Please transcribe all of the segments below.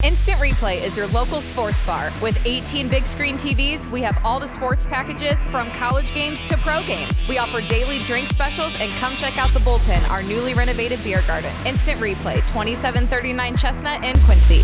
Instant Replay is your local sports bar. With 18 big screen TVs, we have all the sports packages from college games to pro games. We offer daily drink specials, and come check out the Bullpen, our newly renovated beer garden. Instant Replay, 2739 Chestnut in Quincy.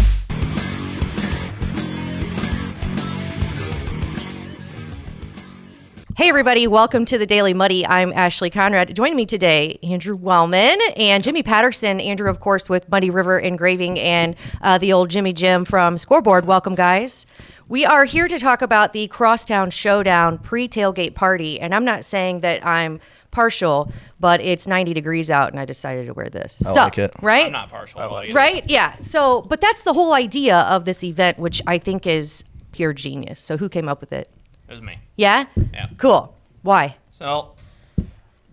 Hey everybody, welcome to the Daily Muddy. I'm Ashley Conrad. Joining me today, Andrew Wellman and Jimmy Patterson. Andrew, of course, with Muddy River Engraving and the old Jimmy Jim from Scoreboard. Welcome, guys. We are here to talk about the Crosstown Showdown pre-tailgate party, and I'm not saying that I'm partial, but it's 90 degrees out, and I decided to wear this. I like it. Right? I'm not partial. I like it. Right? Yeah. So, but that's the whole idea of this event, which I think is pure genius. So who came up with it? It was me. Yeah? Yeah. Cool. Why? So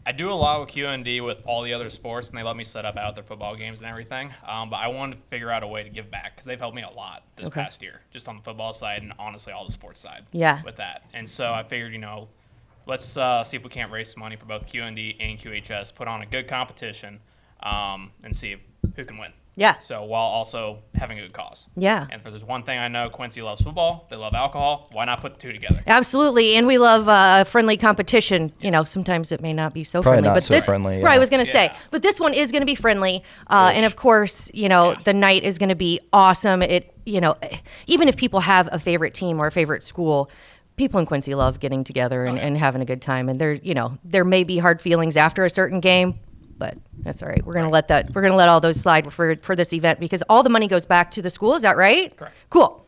I do a lot with QND with all the other sports, and they let me set up out their football games and everything. But I wanted to figure out a way to give back because they've helped me a lot this past year, just on the football side and honestly all the sports side. Yeah. With that, and so I figured, let's see if we can't raise some money for both QND and QHS, put on a good competition, and see who can win. Yeah. So while also having a good cause. Yeah. And if there's one thing I know, Quincy loves football. They love alcohol. Why not put the two together? Absolutely, and we love friendly competition. Yes. Sometimes it may not be so Probably friendly, not but so this, friendly, yeah. right? I was going to say, Yeah. but this one is going to be friendly, and of course, the night is going to be awesome. It, even if people have a favorite team or a favorite school, people in Quincy love getting together and having a good time. And there may be hard feelings after a certain game, but that's all right. We're gonna let all those slide for this event because all the money goes back to the school. Is that right? Correct. Cool.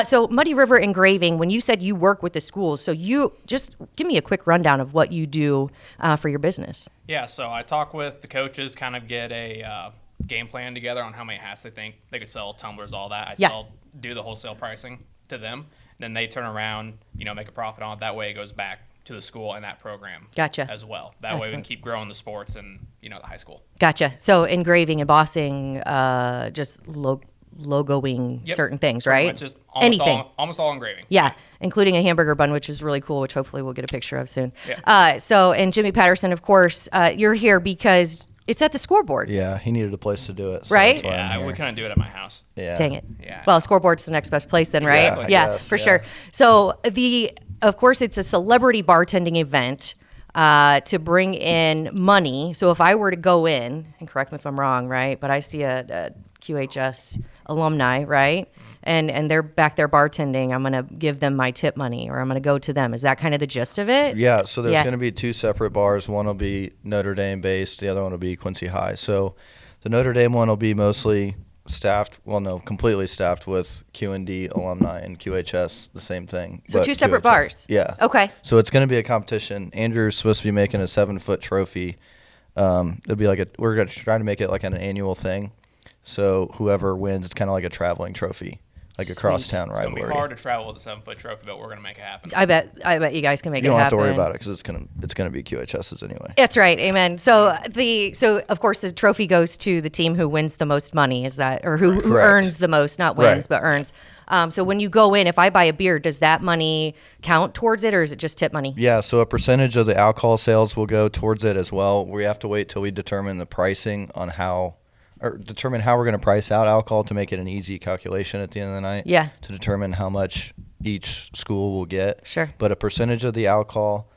So Muddy River Engraving, when you said you work with the schools, so you just give me a quick rundown of what you do for your business. Yeah, so I talk with the coaches, kind of get a game plan together on how many hats they think they could sell, tumblers, all that. I do the wholesale pricing to them. Then they turn around, make a profit on it. That way it goes back to the school and that program. Gotcha. As well. That way we can keep growing the sports and, the high school. Gotcha. So engraving and embossing, just logoing certain things, right? Just anything. Almost all engraving. Yeah, including a hamburger bun, which is really cool, which hopefully we'll get a picture of soon. Yeah. And Jimmy Patterson, of course, you're here because it's at the Scoreboard. Yeah, he needed a place to do it. So right? that's why I'm Yeah, here. we couldn't do it at my house. Yeah. Dang it. Yeah. Well, Scoreboard's the next best place then, right? Yeah, I guess, for yeah. sure. So of course, it's a celebrity bartending event to bring in money. So if I were to go in, and correct me if I'm wrong, right, but I see a QHS alumni, right, and they're back there bartending, I'm going to give them my tip money or I'm going to go to them. Is that kind of the gist of it? Yeah, so there's going to be two separate bars. One will be Notre Dame based, the other one will be Quincy High. So the Notre Dame one will be mostly completely staffed with QND alumni, and QHS the same thing. So but two separate QHS bars. Yeah. Okay. So it's going to be a competition. Andrew's supposed to be making a 7-foot trophy. It'll be we're going to try to make it like an annual thing. So whoever wins, it's kind of like a traveling trophy, like a crosstown It's rivalry. going to be hard to travel with a 7-foot trophy, but we're going to make it happen. I bet you guys can make it happen. You don't have to worry about it because it's gonna be QHS's anyway. That's right, amen. So of course the trophy goes to the team who wins the most money. Is that or who earns the most, not wins, but earns. So when you go in, if I buy a beer, does that money count towards it, or is it just tip money? Yeah, so a percentage of the alcohol sales will go towards it as well. We have to wait till we determine the pricing on determine how we're going to price out alcohol to make it an easy calculation at the end of the night. Yeah. To determine how much each school will get. Sure. But a percentage of the alcohol,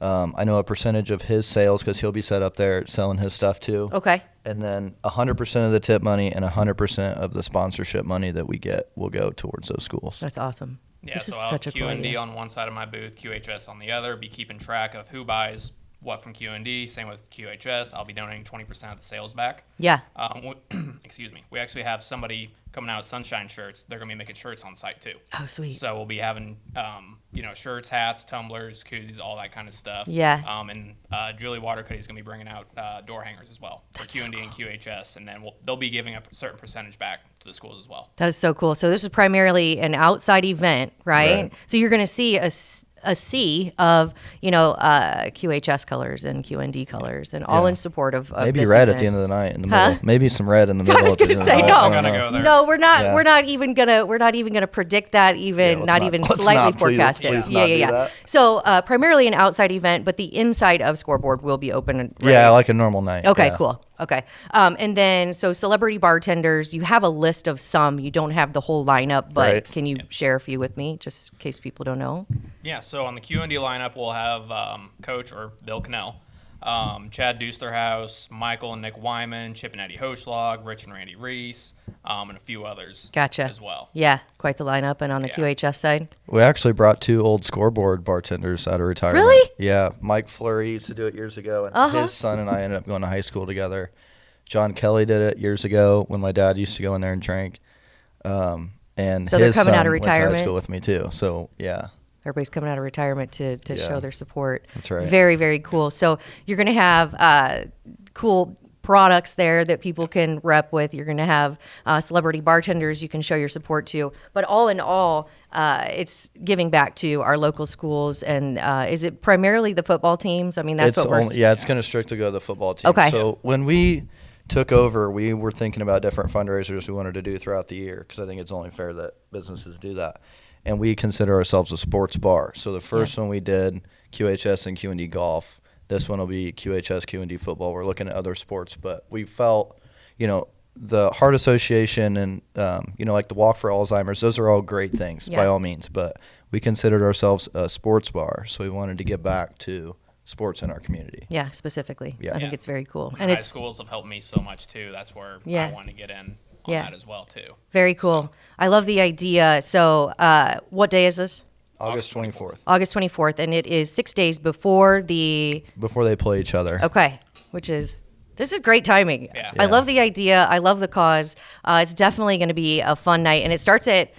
I know a percentage of his sales because he'll be set up there selling his stuff too. Okay. And then 100% of the tip money and 100% of the sponsorship money that we get will go towards those schools. That's awesome. Yeah, This so is I'll such have a cool QND idea. on one side of my booth, QHS on the other, be keeping track of who buys what from QND. Same with QHS. I'll be donating 20% of the sales back. Yeah. Excuse me. We actually have somebody coming out with sunshine shirts. They're going to be making shirts on site too. Oh, sweet. So we'll be having, shirts, hats, tumblers, koozies, all that kind of stuff. Yeah. And Julie Watercutty is going to be bringing out door hangers as well for That's so QND and QHS, and then they'll be giving a certain percentage back to the schools as well. That is so cool. So this is primarily an outside event, right? Right. So you're going to see a sea of, QHS colors and QND colors, and all in support of maybe this red event. at the end of the night in the middle. Maybe some red in the middle. I was going to say no. I'm gonna go there. No, we're not. We're not even gonna predict that. Slightly forecast it. Yeah. So primarily an outside event, but the inside of Scoreboard will be open. Right? Yeah, like a normal night. Okay, yeah. cool. Okay. And then, so celebrity bartenders, you have a list of some. You don't have the whole lineup, but can you share a few with me, just in case people don't know? Yeah, so on the Q&D lineup, we'll have Coach or Bill Cannell, Chad Dusterhouse, Michael and Nick Wyman, Chip and Eddie Hochlag, Rich and Randy Reese, and a few others as well. Yeah, quite the lineup. And on the QHF side? We actually brought 2 old Scoreboard bartenders out of retirement. Really? Yeah. Mike Fleury used to do it years ago, and his son and I ended up going to high school together. John Kelly did it years ago when my dad used to go in there and drink. And so his they're coming son out of went to retirement? high school with me too. So, yeah. Everybody's coming out of retirement to show their support. That's right. Very, very cool. So you're going to have cool products there that people can rep with. You're going to have celebrity bartenders you can show your support to. But all in all, it's giving back to our local schools. And is it primarily the football teams? I mean, that's what we're... it's going to strictly go to the football team. Okay. So when we took over, we were thinking about different fundraisers we wanted to do throughout the year, because I think it's only fair that businesses do that. And we consider ourselves a sports bar. So the first one we did, QHS and QND golf. This one will be QHS, QND football. We're looking at other sports, but we felt, the Heart Association and, like the Walk for Alzheimer's, those are all great things by all means. But we considered ourselves a sports bar, so we wanted to give back to sports in our community. Yeah, specifically. Yeah. I think it's very cool. And high schools have helped me so much too. That's where I want to get in on that as well too. Very cool. So. I love the idea. So what day is this? August 24th. August 24th, and it is 6 days before they play each other. Okay, this is great timing. Yeah. I love the idea. I love the cause. It's definitely going to be a fun night, and it starts at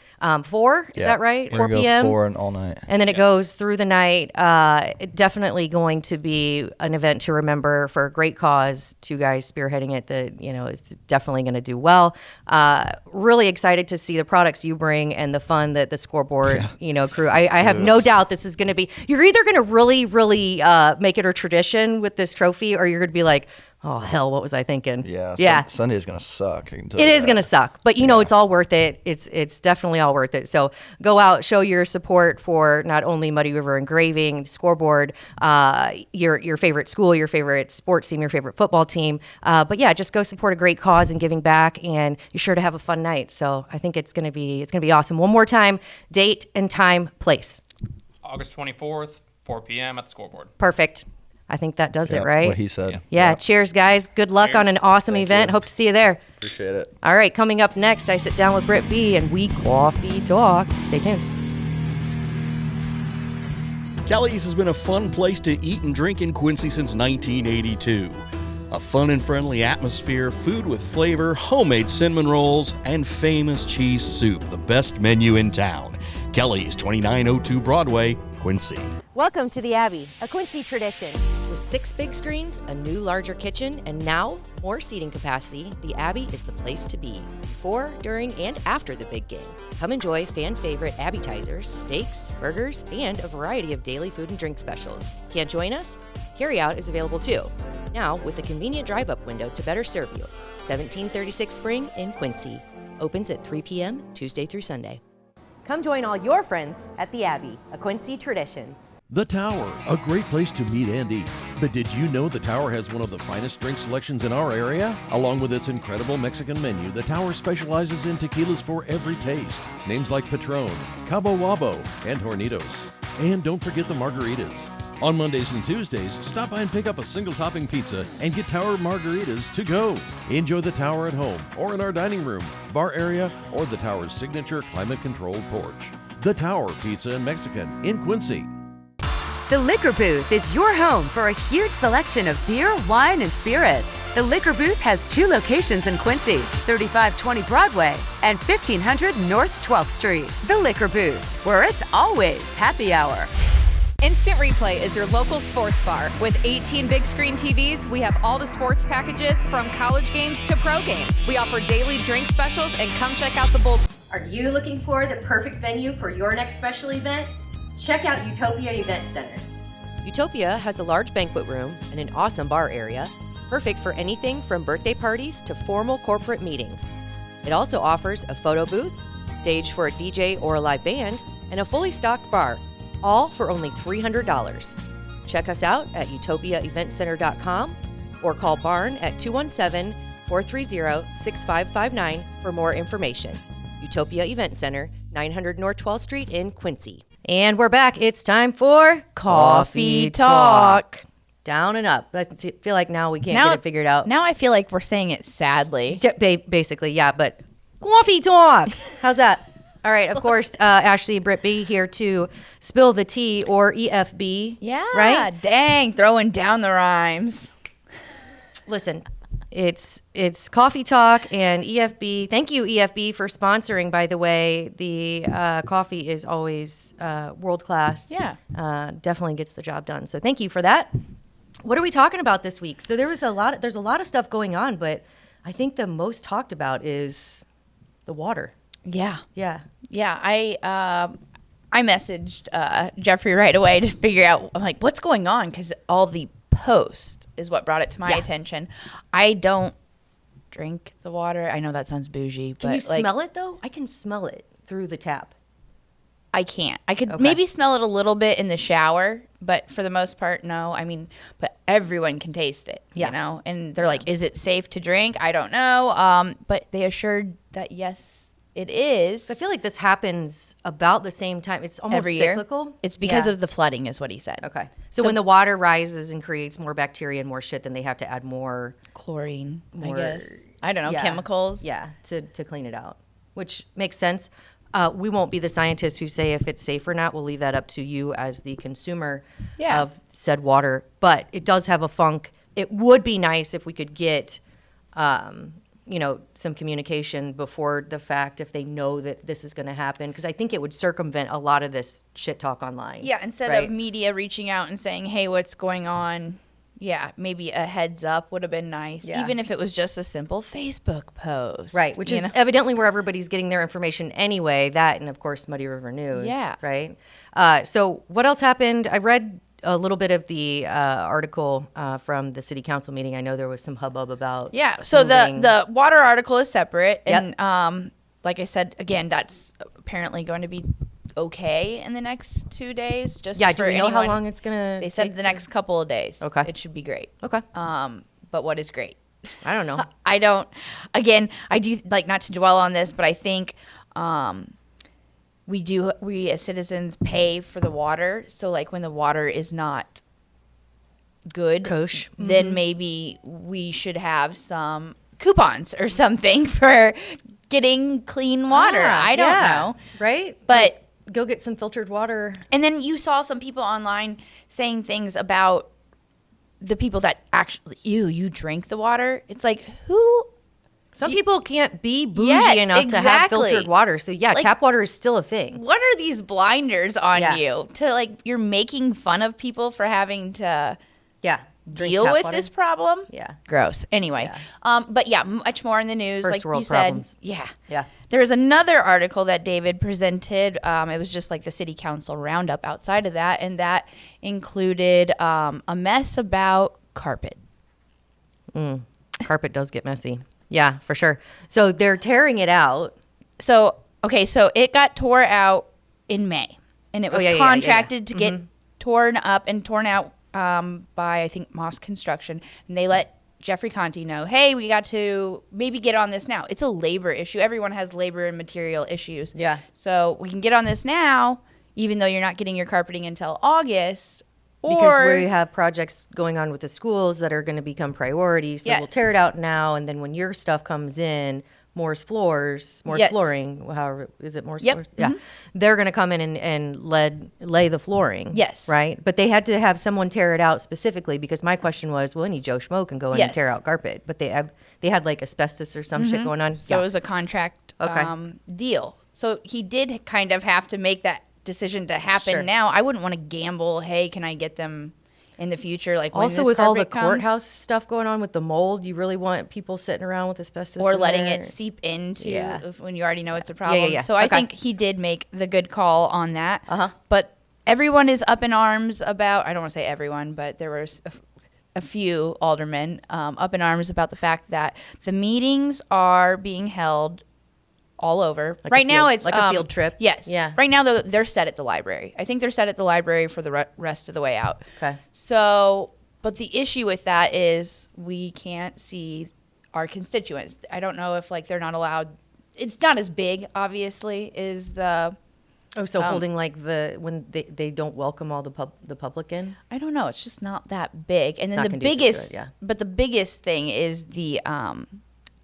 4. Is that right? We're 4 p.m. Go 4 and all night, and then it goes through the night. Definitely going to be an event to remember for a great cause. 2 guys spearheading it. That it's definitely going to do well. Really excited to see the products you bring and the fun that the Scoreboard crew. I have no doubt this is going to be. You're either going to really make it a tradition with this trophy, or you're going to be like, oh, hell, what was I thinking? Yeah. Sunday is going to suck. I can tell it you is going to suck, but it's all worth it. It's definitely all worth it. So go out, show your support for not only Muddy River Engraving, Scoreboard, your favorite school, your favorite sports team, your favorite football team. But yeah, just go support a great cause and giving back, and you're sure to have a fun night. So I think it's going to be awesome. One more time, date and time, place. August 24th, 4 p.m. at the Scoreboard. Perfect. I think that does it, right? What he said. Yeah. Cheers, guys. Good luck on an awesome event. Hope to see you there. Appreciate it. All right, coming up next, I sit down with Britt B and we coffee talk. Stay tuned. Kelly's has been a fun place to eat and drink in Quincy since 1982. A fun and friendly atmosphere, food with flavor, homemade cinnamon rolls, and famous cheese soup, the best menu in town. Kelly's, 2902 Broadway, Quincy. Welcome to the Abbey, a Quincy tradition. With 6 big screens, a new larger kitchen, and now more seating capacity, the Abbey is the place to be before, during, and after the big game. Come enjoy fan favorite appetizers, steaks, burgers, and a variety of daily food and drink specials. Can't join us? Carryout is available too. Now with a convenient drive-up window to better serve you. 1736 Spring in Quincy. Opens at 3 p.m. Tuesday through Sunday. Come join all your friends at the Abbey, a Quincy tradition. The Tower, a great place to meet and eat. But did you know the Tower has one of the finest drink selections in our area? Along with its incredible Mexican menu, the Tower specializes in tequilas for every taste. Names like Patron, Cabo Wabo, and Hornitos. And don't forget the margaritas. On Mondays and Tuesdays, stop by and pick up a single topping pizza and get Tower margaritas to go. Enjoy the Tower at home or in our dining room, bar area, or the Tower's signature climate-controlled porch. The Tower Pizza and Mexican in Quincy. The Liquor Booth is your home for a huge selection of beer, wine, and spirits. The Liquor Booth has 2 locations in Quincy, 3520 Broadway and 1500 North 12th Street. The Liquor Booth, where it's always happy hour. Instant Replay is your local sports bar. With 18 big screen TVs, we have all the sports packages from college games to pro games. We offer daily drink specials, and come check out the bull. Are you looking for the perfect venue for your next special event? check out Utopia Event Center. Utopia has a large banquet room and an awesome bar area, perfect for anything from birthday parties to formal corporate meetings. It also offers a photo booth, stage for a DJ or a live band, and a fully stocked bar, all for only $300. Check us out at utopiaeventcenter.com or call Barn at 217-430-6559 for more information. Utopia Event Center, 900 North 12th Street in Quincy. And we're back. It's time for Coffee Talk. Down and up. I feel like now we can't get it figured out. Now I feel like we're saying it sadly. Basically, yeah, but Coffee Talk. How's that? All right, of course, Ashley Brittany here to spill the tea, or EFB. Yeah, right? Dang, throwing down the rhymes. Listen, it's Coffee Talk and EFB. Thank you, EFB, for sponsoring, by the way. The coffee is always world class. Yeah. Definitely gets the job done. So thank you for that. What are we talking about this week? So there's a lot of stuff going on, but I think the most talked about is the water. Yeah. Yeah. Yeah. I messaged Jeffrey right away to figure out, I'm like, what's going on? Because all the post is what brought it to my attention. I don't drink the water. I know that sounds bougie, but can you smell it though? I can smell it through the tap. I can't. I could maybe smell it a little bit in the shower, but for the most part, no. I mean, but everyone can taste it, you know? And they're like, is it safe to drink? I don't know. But they assured that yes, it is. So I feel like this happens about the same time. It's almost every year. cyclical. It's because of the flooding is what he said. Okay. So when the water rises and creates more bacteria and more shit, then they have to add more chlorine, more, I guess. I don't know, chemicals. Yeah, to clean it out, which makes sense. We won't be the scientists who say if it's safe or not. We'll leave that up to you as the consumer of said water. But it does have a funk. It would be nice if we could get, some communication before the fact if they know that this is going to happen. Because I think it would circumvent a lot of this shit talk online. Yeah, instead of media reaching out and saying, hey, what's going on? Yeah, maybe a heads up would have been nice, even if it was just a simple Facebook post. Right, which is evidently where everybody's getting their information anyway. That and, of course, Muddy River News. Yeah. Right? So what else happened? I read a little bit of the article from the city council meeting. I know there was some hubbub about so moving. the water article is separate. And like I said, again, that's apparently going to be okay in the next 2 days. Just do we know how long it's gonna They said the next couple of days. Okay. It should be great. Okay. But what is great? I don't know. I do like not to dwell on this, but I think we as citizens pay for the water. So like when the water is not good, Kosher. then maybe we should have some coupons or something for getting clean water. I don't know. Right? But go get some filtered water. and then you saw some people online saying things about the people that actually, you drink the water. It's like, who? Some people can't be bougie enough to have filtered water. So, like, tap water is still a thing. What are these blinders on you? To like, you're making fun of people for having to deal with this problem? Yeah. Gross. Anyway. But much more in the news. First like world you said. problems. Yeah. Yeah. There was another article that David presented. It was just like the city council roundup outside of that. And that included a mess about carpet. Carpet does get messy. Yeah, for sure. So they're tearing it out. So it got tore out in May. And it was contracted to get torn up and torn out by, I think, Moss Construction. And they let Jeffrey Conti know, hey, we got to maybe get on this now. It's a labor issue. Everyone has labor and material issues. Yeah. So we can get on this now, even though you're not getting your carpeting until August. Because we have projects going on with the schools that are going to become priorities. So we'll tear it out now. And then when your stuff comes in, Moore's flooring, however, is it Moore's floors? Yeah. They're going to come in and lay the flooring. Yes. Right? But they had to have someone tear it out specifically because my question was, well, any Joe Schmo can go in and tear out carpet. But they had like asbestos or some shit going on. So it was a contract deal. So he did kind of have to make that decision to happen now. I wouldn't want to gamble, hey, can I get them in the future? Like when also this with all the comes, courthouse stuff going on with the mold, you really want people sitting around with asbestos or in letting there? it seep into when you already know it's a problem. So I Okay. think he did make the good call on that. But everyone is up in arms about, I don't want to say everyone, but there was a few aldermen up in arms about the fact that the meetings are being held all over. Like right now, it's like a field trip. Yes. Yeah. Right now, they're set at the library. I think they're set at the library for the rest of the way out. Okay. So, but the issue with that is we can't see our constituents. I don't know if like they're not allowed. It's not as big, obviously, is the. Oh, so holding like when they don't welcome all the public in? I don't know. It's just not that big. And then the biggest, but the biggest thing is the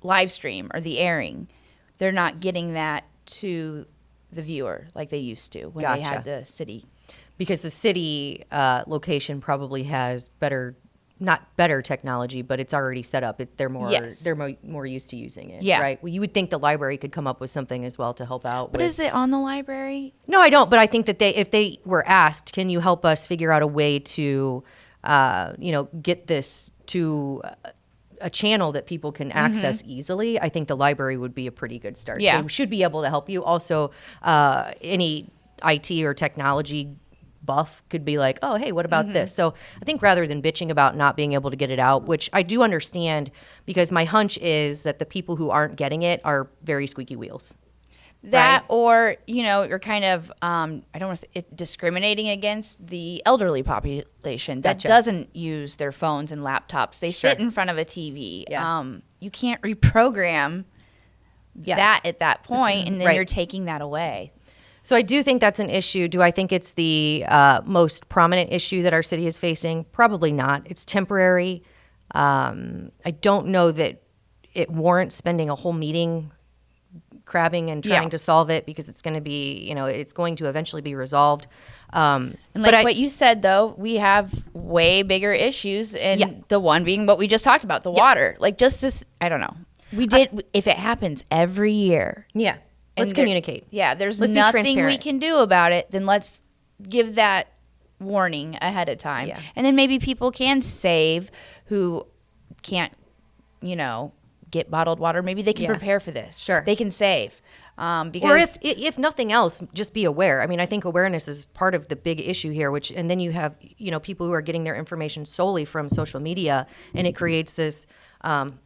live stream or the airing. They're not getting that to the viewer like they used to when they had the city. Because the city location probably has not better technology, but it's already set up. They're more used to using it. Yeah. Right. Well, you would think the library could come up with something as well to help out. But is it on the library? No, I don't. But I think that if they were asked, can you help us figure out a way to, get this to a channel that people can access easily, I think the library would be a pretty good start. Yeah. They should be able to help you. Also, any IT or technology buff could be like, oh, hey, what about this? So I think rather than bitching about not being able to get it out, which I do understand, because my hunch is that the people who aren't getting it are very squeaky wheels. That, right? Or, you're kind of, I don't want to say discriminating against the elderly population that doesn't use their phones and laptops. They sit in front of a TV. Yeah. You can't reprogram that at that point, and then you're taking that away. So I do think that's an issue. Do I think it's the most prominent issue that our city is facing? Probably not. It's temporary. I don't know that it warrants spending a whole meeting crabbing and trying to solve it, because it's going to be, it's going to eventually be resolved. And like what you said, though, we have way bigger issues, and the one being what we just talked about, the water. Like just this, I don't know. If it happens every year. Yeah. Let's communicate. There's nothing we can do about it. Then let's give that warning ahead of time. Yeah. And then maybe people can save who can't, get bottled water. Maybe they can prepare for this. Sure. They can save. Because or if nothing else, just be aware. I mean, I think awareness is part of the big issue here, and then you have, people who are getting their information solely from social media, and it creates this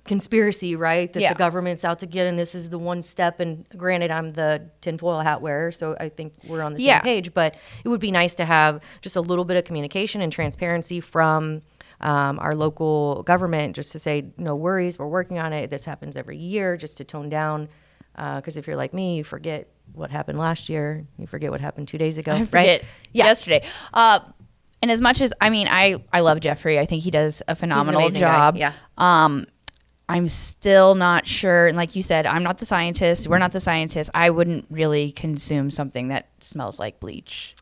conspiracy, right? That the government's out to get, and this is the one step. And granted, I'm the tinfoil hat wearer, so I think we're on the same page, but it would be nice to have just a little bit of communication and transparency from our local government, just to say, no worries, we're working on it. This happens every year, just to tone down. Because if you're like me, you forget what happened last year. You forget what happened 2 days ago, right? Yesterday. And as much as, I love Jeffrey. I think he does a phenomenal job. Guy. Yeah. I'm still not sure. And like you said, I'm not the scientist. We're not the scientists. I wouldn't really consume something that smells like bleach.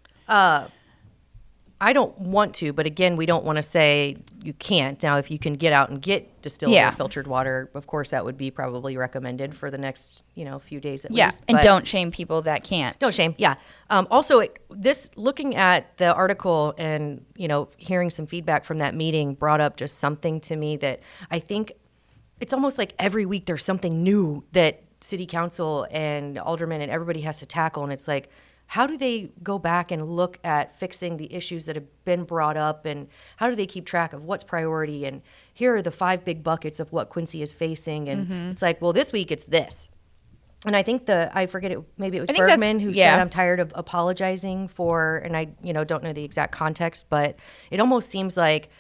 I don't want to, but again, we don't want to say you can't. Now, if you can get out and get distilled or filtered water, of course, that would be probably recommended for the next, few days at least. And don't shame people that can't. Don't shame, also, looking at the article and, hearing some feedback from that meeting brought up just something to me that I think it's almost like every week there's something new that city council and aldermen and everybody has to tackle, and it's like, how do they go back and look at fixing the issues that have been brought up, and how do they keep track of what's priority? And here are the 5 big buckets of what Quincy is facing. And it's like, well, this week it's this. And I think maybe it was Bergman who said, I'm tired of apologizing for, and I, don't know the exact context, but it almost seems like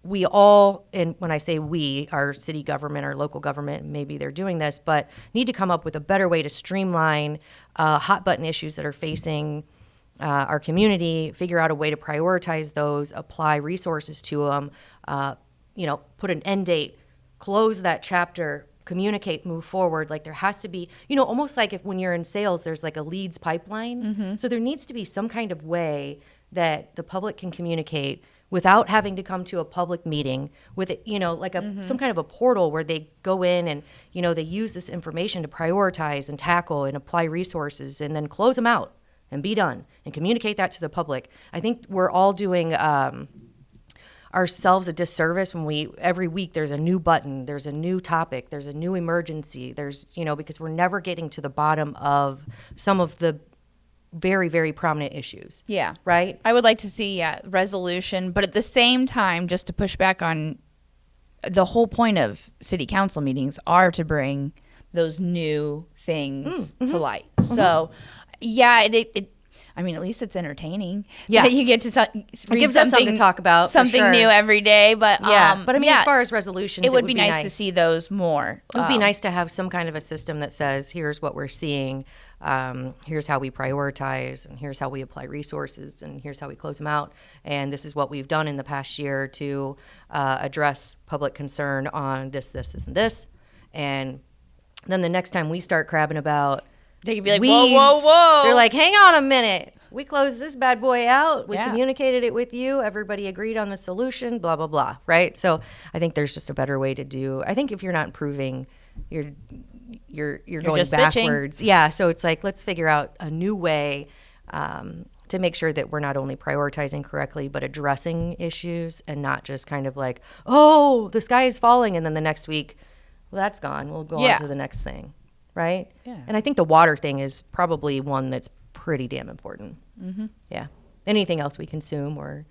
we all, and when I say we, our city government, our local government, maybe they're doing this, but need to come up with a better way to streamline hot button issues that are facing our community, figure out a way to prioritize those, apply resources to them, put an end date, close that chapter, communicate, move forward. Like there has to be, almost like when you're in sales, there's like a leads pipeline. So there needs to be some kind of way that the public can communicate without having to come to a public meeting with it, like some kind of a portal where they go in and, they use this information to prioritize and tackle and apply resources and then close them out and be done and communicate that to the public. I think we're all doing ourselves a disservice when every week there's a new button, there's a new topic, there's a new emergency, there's, because we're never getting to the bottom of some of the very, very prominent issues. Yeah. Right? I would like to see resolution, but at the same time, just to push back on the whole point of city council meetings are to bring those new things to light. So, it I mean, at least it's entertaining. Yeah. You get to it gives us something to talk about. Something new every day. But but I mean, as far as resolutions, it would be nice to see those more. It would be nice to have some kind of a system that says, here's what we're seeing, here's how we prioritize, and here's how we apply resources, and here's how we close them out. And this is what we've done in the past year to address public concern on this, and this. And then the next time we start crabbing about they could be like, weeds, whoa. They're like, hang on a minute. We closed this bad boy out. We communicated it with you. Everybody agreed on the solution, blah, blah, blah. Right? So I think there's just a better way to do. I think if you're not improving, you're going backwards. Bitching. Yeah. So it's like, let's figure out a new way to make sure that we're not only prioritizing correctly, but addressing issues and not just kind of like, oh, the sky is falling. And then the next week, well, that's gone. We'll go on to the next thing. Right? Yeah. And I think the water thing is probably one that's pretty damn important. Mm-hmm. Yeah. Anything else we consume or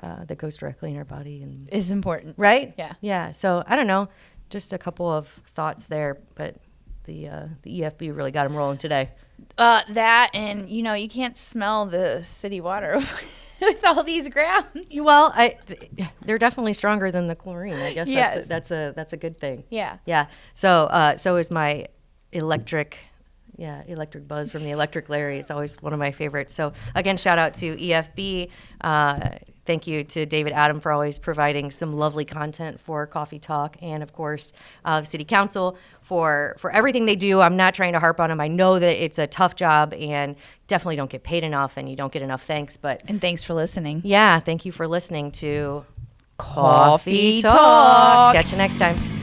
that goes directly in our body is important. Right? Yeah. Yeah. So I don't know, just a couple of thoughts there, but the EFB really got them rolling today. That and you can't smell the city water with all these grounds. Well, they're definitely stronger than the chlorine. I guess yes. that's a good thing. Yeah. Yeah. So is my electric buzz from the Electric Larry. It's always one of my favorites. So again, shout out to EFB. Thank you to David Adam for always providing some lovely content for Coffee Talk, and of course the City Council for everything they do. I'm not trying to harp on them. I know that it's a tough job and definitely don't get paid enough, and you don't get enough thanks. And thanks for listening. Yeah, thank you for listening to Coffee Talk. Catch you next time.